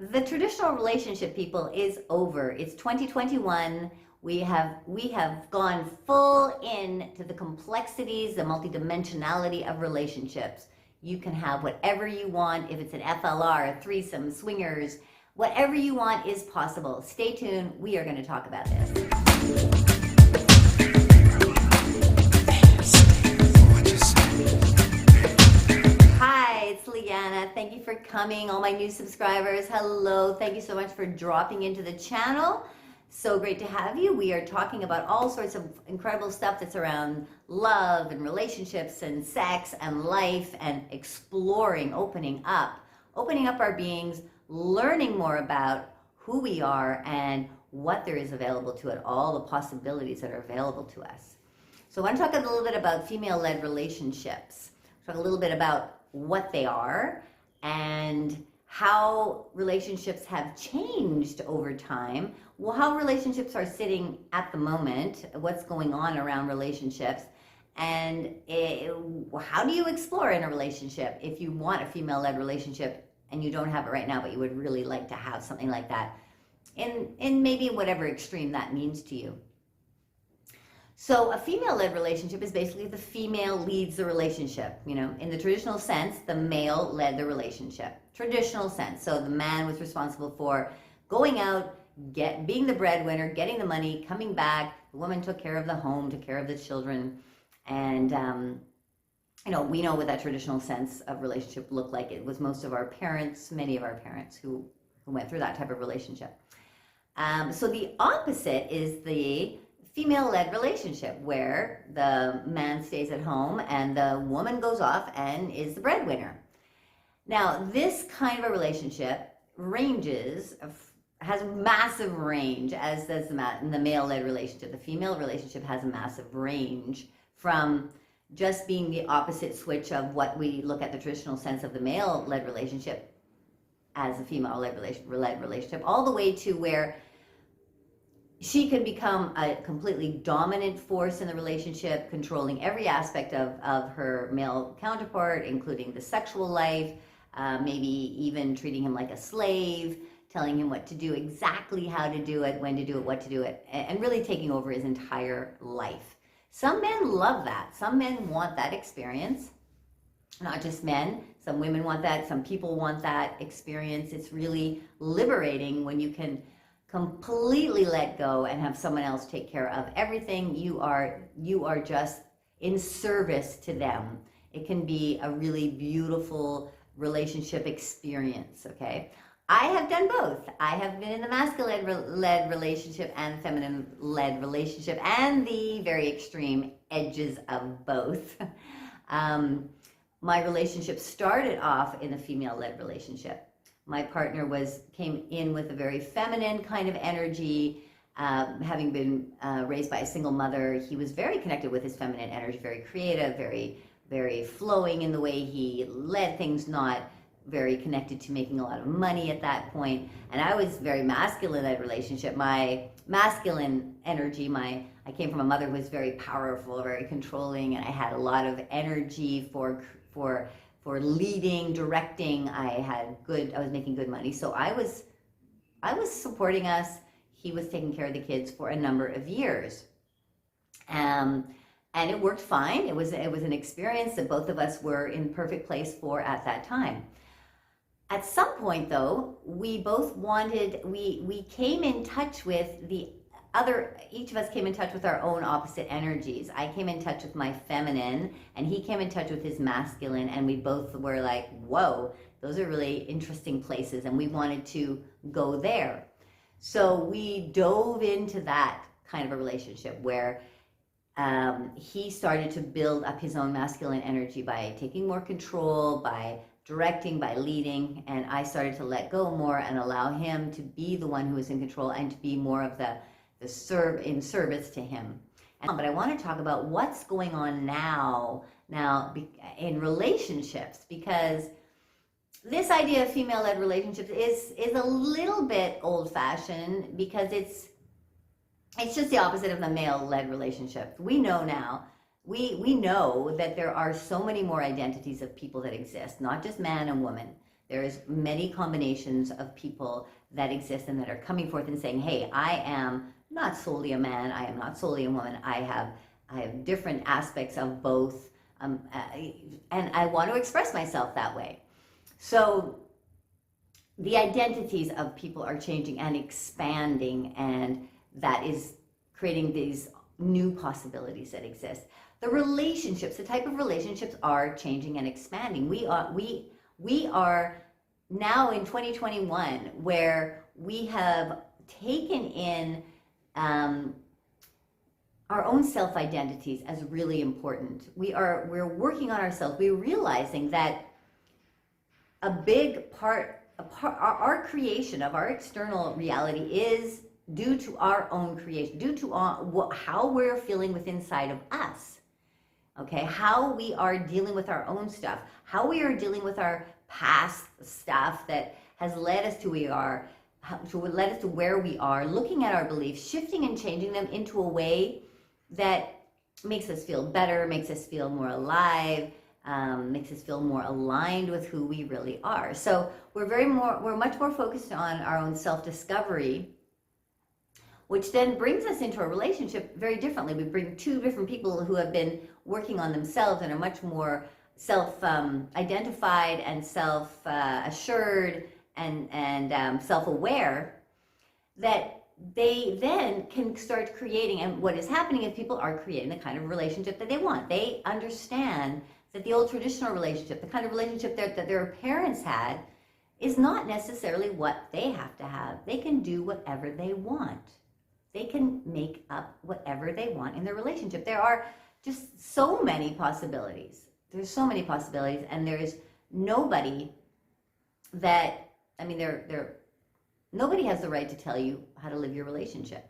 The traditional relationship, people, is over. It's 2021. We have gone full in to the complexities, the multidimensionality of relationships. You can have whatever you want. If it's an FLR, a threesome, swingers, whatever you want is possible. Stay tuned. We are going to talk about this. Hi, it's Lianna. Thank you for coming. All my new subscribers, hello. Thank you so much for dropping into the channel. So great to have you. We are talking about all sorts of incredible stuff that's around love and relationships and sex and life and exploring, opening up our beings, learning more about who we are and what there is available to it, all the possibilities that are available to us. So I want to talk a little bit about female-led relationships. Talk a little bit about what they are and how relationships have changed over time. Well, how relationships are sitting at the moment, what's going on around relationships, and how do you explore in a relationship if you want a female-led relationship and you don't have it right now, but you would really like to have something like that in maybe whatever extreme that means to you. So a female-led relationship is basically the female leads the relationship. You know, in the traditional sense, the male led the relationship. Traditional sense. So the man was responsible for going out, being the breadwinner, getting the money, coming back. The woman took care of the home, took care of the children. And, you know, we know what that traditional sense of relationship looked like. It was most of our parents, many of our parents who went through that type of relationship. So the opposite is the female-led relationship where the man stays at home and the woman goes off and is the breadwinner. Now, this kind of a relationship has a massive range, as does the male-led relationship. The female relationship has a massive range from just being the opposite switch of what we look at the traditional sense of the male-led relationship as a female-led relationship, all the way to where she can become a completely dominant force in the relationship, controlling every aspect of her male counterpart, including the sexual life, maybe even treating him like a slave, telling him what to do, exactly how to do it, when to do it, what to do it, and really taking over his entire life. Some men love that. Some men want that experience. Not just men. Some women want that. Some people want that experience. It's really liberating when you can completely let go and have someone else take care of everything. You are just in service to them. It can be a really beautiful relationship experience, okay? I have done both. I have been in the masculine-led relationship and feminine-led relationship and the very extreme edges of both. My relationship started off in a female-led relationship. My partner came in with a very feminine kind of energy. Having been raised by a single mother, he was very connected with his feminine energy, very creative, very, very flowing in the way he led things, not very connected to making a lot of money at that point. And I was very masculine-led relationship. My masculine energy, I came from a mother who was very powerful, very controlling, and I had a lot of energy for leading, directing. I was making good money. So I was supporting us. He was taking care of the kids for a number of years. And it worked fine. It was an experience that both of us were in perfect place for at that time. At some point though, we came in touch with each of us came in touch with our own opposite energies. I came in touch with my feminine and he came in touch with his masculine, and we both were like, whoa, those are really interesting places, and we wanted to go there. So we dove into that kind of a relationship where he started to build up his own masculine energy by taking more control, by directing, by leading, and I started to let go more and allow him to be the one who was in control and to be more of the in service to him. But I want to talk about what's going on now in relationships, because this idea of female-led relationships is a little bit old-fashioned, because it's just the opposite of the male-led relationship. We know now, we know that there are so many more identities of people that exist, not just man and woman. There's many combinations of people that exist and that are coming forth and saying, hey, I am not solely a man, I am not solely a woman, I have different aspects of both, and I want to express myself that way. So the identities of people are changing and expanding, and that is creating these new possibilities that exist. The relationships, the type of relationships are changing and expanding. We are now in 2021 where we have taken in our own self-identities as really important. We're working on ourselves. We're realizing that a big part, our creation of our external reality is due to our own creation, due to how we're feeling within inside of us. Okay, how we are dealing with our own stuff, how we are dealing with our past stuff that has led us to led us to where we are, looking at our beliefs, shifting and changing them into a way that makes us feel better, makes us feel more alive, makes us feel more aligned with who we really are. So we're much more focused on our own self-discovery, which then brings us into a relationship very differently. We bring two different people who have been working on themselves and are much more self-identified and self-assured and self-aware, that they then can start creating. And what is happening is people are creating the kind of relationship that they want. They understand that the old traditional relationship, the kind of relationship that their parents had, is not necessarily what they have to have. They can do whatever they want. They can make up whatever they want in their relationship. There are just so many possibilities. There's so many possibilities, and there's nobody that, nobody has the right to tell you how to live your relationship.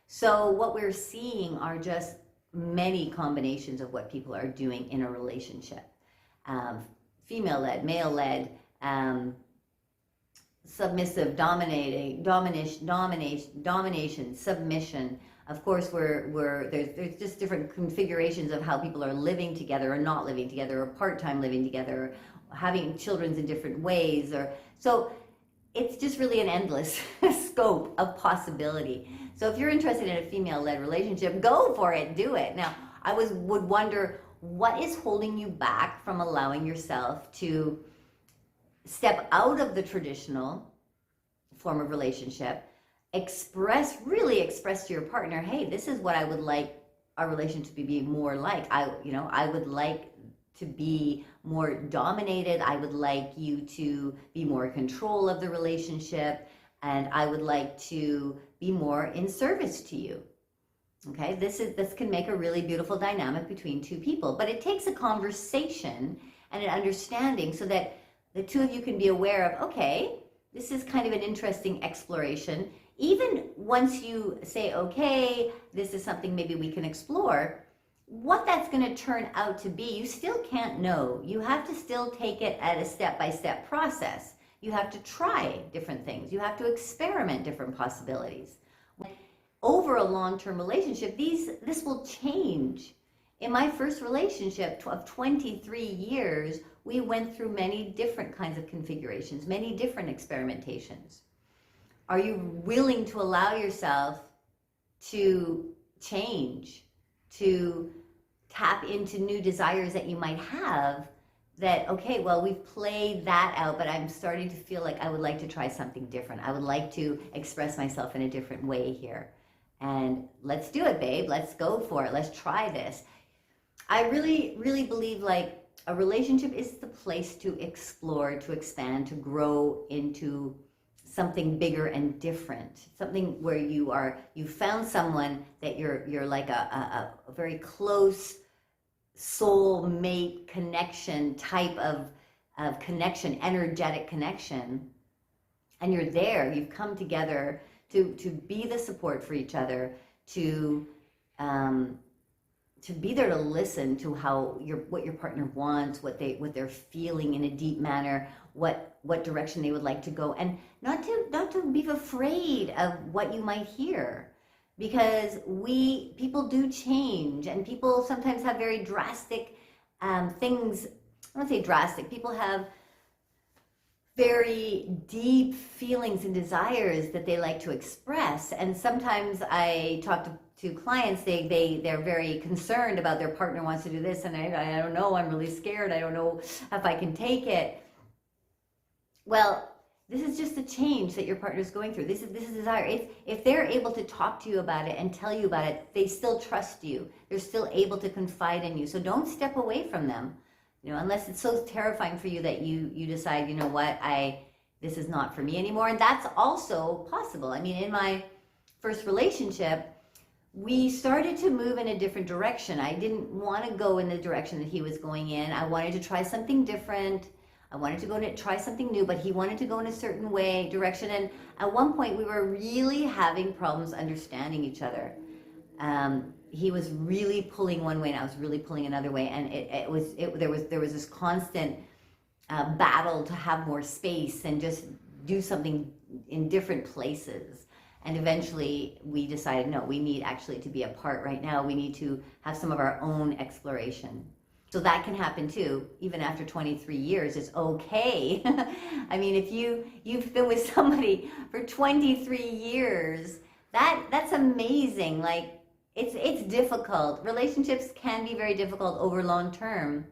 So what we're seeing are just many combinations of what people are doing in a relationship. Female-led, male-led, submissive, domination, submission. Of course, there's just different configurations of how people are living together or not living together, or part-time living together, or having children in different ways. So it's just really an endless scope of possibility. So if you're interested in a female-led relationship, go for it, do it. Now, I would wonder, what is holding you back from allowing yourself to step out of the traditional form of relationship, really express to your partner, hey, this is what I would like our relationship to be more like. I would like to be more dominated. I would like you to be more in control of the relationship, and I would like to be more in service to you. Okay, this can make a really beautiful dynamic between two people, but it takes a conversation and an understanding so that the two of you can be aware of, okay, this is kind of an interesting exploration. Even once you say, okay, this is something maybe we can explore, what that's going to turn out to be, you still can't know. You have to still take it at a step-by-step process. You have to try different things. You have to experiment different possibilities. Over a long-term relationship, this will change. In my first relationship of 23 years, we went through many different kinds of configurations, many different experimentations. Are you willing to allow yourself to change, to tap into new desires that you might have? That, okay, well, we've played that out, but I'm starting to feel like I would like to try something different. I would like to express myself in a different way here. And let's do it, babe. Let's go for it. Let's try this. I really, really believe like a relationship is the place to explore, to expand, to grow into something bigger and different. Something where you found someone that you're like a very close soul mate connection type of connection, energetic connection. And you're there, you've come together to be the support for each other, to be there to listen to what your partner wants, what they're feeling in a deep manner, what direction they would like to go, and not to be afraid of what you might hear, because people do change, and people sometimes have very drastic things. I don't say drastic. People have very deep feelings and desires that they like to express. And sometimes I talk to clients, they're very concerned about their partner wants to do this, and I don't know, I'm really scared, I don't know if I can take it. Well, this is just a change that your partner's going through. This is desire. If they're able to talk to you about it and tell you about it, they still trust you. They're still able to confide in you. So don't step away from them, unless it's so terrifying for you that you decide, you know what, this is not for me anymore. And that's also possible. I mean, in my first relationship, we started to move in a different direction. I didn't want to go in the direction that he was going in. I wanted to try something different. I wanted to go to try something new, but he wanted to go in a certain direction. And at one point, we were really having problems understanding each other. He was really pulling one way, and I was really pulling another way. And there was this constant battle to have more space and just do something in different places. And eventually, we decided, no, we need actually to be apart right now. We need to have some of our own exploration. So that can happen too, even after 23 years. It's okay. I mean, if you've been with somebody for 23 years, that's amazing. Like, it's difficult. Relationships can be very difficult over long term,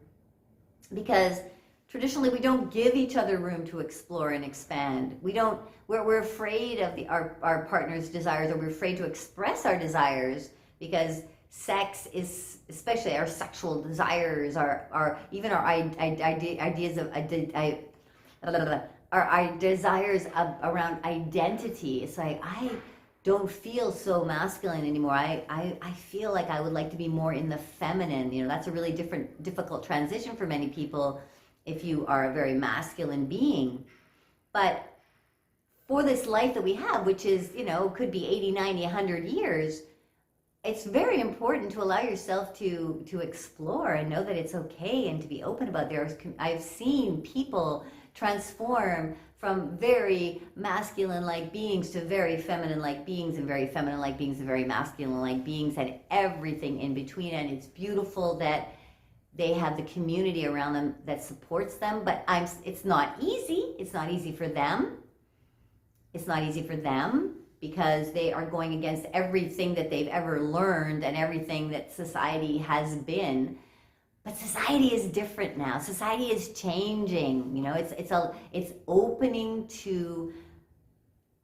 because traditionally we don't give each other room to explore and expand. We're afraid of our partner's desires, or we're afraid to express our desires, because sex is, especially our sexual desires, even our ideas of our desires around identity. It's like, I don't feel so masculine anymore. I feel like I would like to be more in the feminine. That's a really difficult transition for many people if you are a very masculine being. But for this life that we have, which is, could be 80, 90, 100 years, it's very important to allow yourself to explore and know that it's okay, and to be open about I've seen people transform from very masculine-like beings to very feminine-like beings, and very feminine-like beings to very masculine-like beings, and everything in between. And it's beautiful that they have the community around them that supports them. But it's not easy. It's not easy for them. It's not easy for them, because they are going against everything that they've ever learned and everything that society has been. But society is different now. Society is changing. It's opening to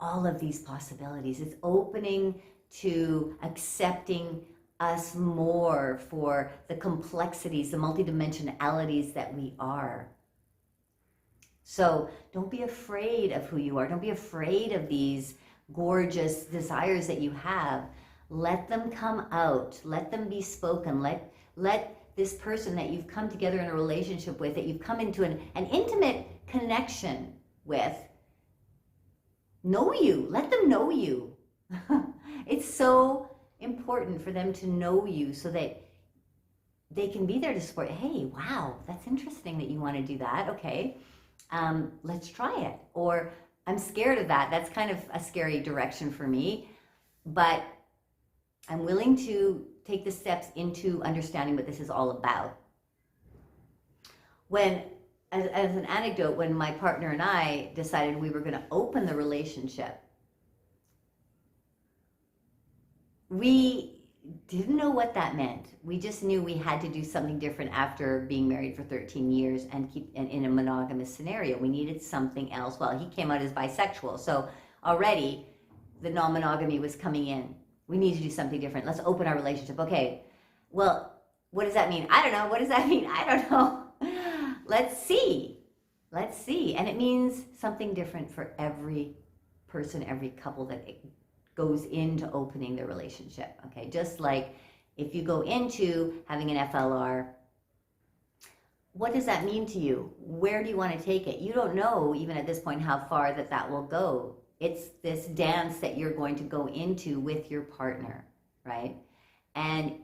all of these possibilities. It's opening to accepting us more for the complexities, the multidimensionalities that we are. So don't be afraid of who you are. Don't be afraid of these gorgeous desires that you have. Let them come out. Let them be spoken. Let this person that you've come together in a relationship with, that you've come into an intimate connection with, know you. Let them know you. It's so important for them to know you, so that they can be there to support. Hey, wow, that's interesting that you want to do that. Okay, let's try it. Or, I'm scared of that. That's kind of a scary direction for me, but I'm willing to take the steps into understanding what this is all about. As an anecdote, when my partner and I decided we were going to open the relationship, we didn't know what that meant. We just knew we had to do something different after being married for 13 years and keep in a monogamous scenario. We needed something else. Well, he came out as bisexual, so already the non-monogamy was coming in. We need to do something different. Let's open our relationship. Okay, well, what does that mean? I don't know. What does that mean? I don't know. Let's see. And it means something different for every person, every couple that goes into opening their relationship. Okay, just like if you go into having an FLR, what does that mean to you? Where do you want to take it? You don't know even at this point how far that will go. It's this dance that you're going to go into with your partner, right? And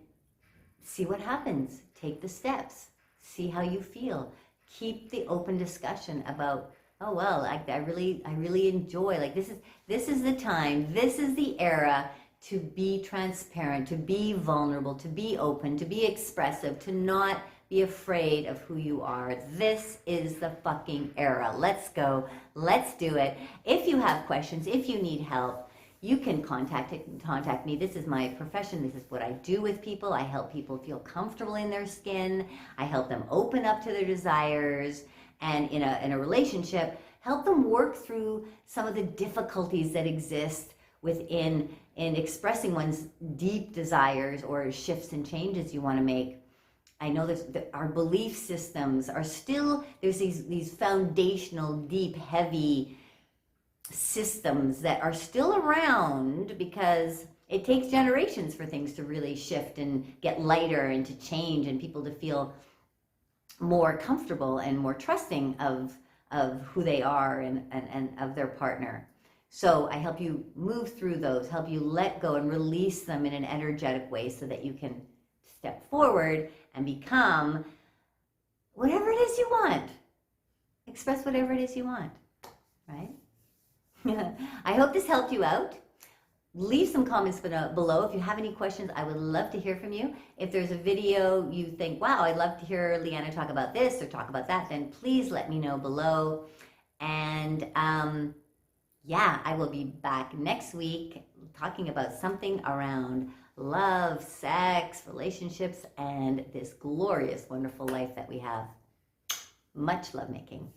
see what happens. Take the steps. See how you feel. Keep the open discussion about, oh well, I really enjoy, like this is the time, this is the era to be transparent, to be vulnerable, to be open, to be expressive, to not be afraid of who you are. This is the fucking era. Let's go. Let's do it. If you have questions, if you need help, you can contact me. This is my profession. This is what I do with people. I help people feel comfortable in their skin. I help them open up to their desires, and in a relationship, help them work through some of the difficulties that exist within in expressing one's deep desires or shifts and changes you want to make. I know our belief systems are still, there's these foundational, deep, heavy systems that are still around because it takes generations for things to really shift and get lighter and to change and people to feel more comfortable and more trusting of who they are and of their partner. So I help you move through those, help you let go and release them in an energetic way so that you can step forward and become whatever it is you want. Express whatever it is you want, right? I hope this helped you out. Leave some comments below. If you have any questions, I would love to hear from you. If there's a video you think, wow, I'd love to hear Lianna talk about this or talk about that, then please let me know below. And yeah, I will be back next week talking about something around love, sex, relationships, and this glorious, wonderful life that we have. Much lovemaking.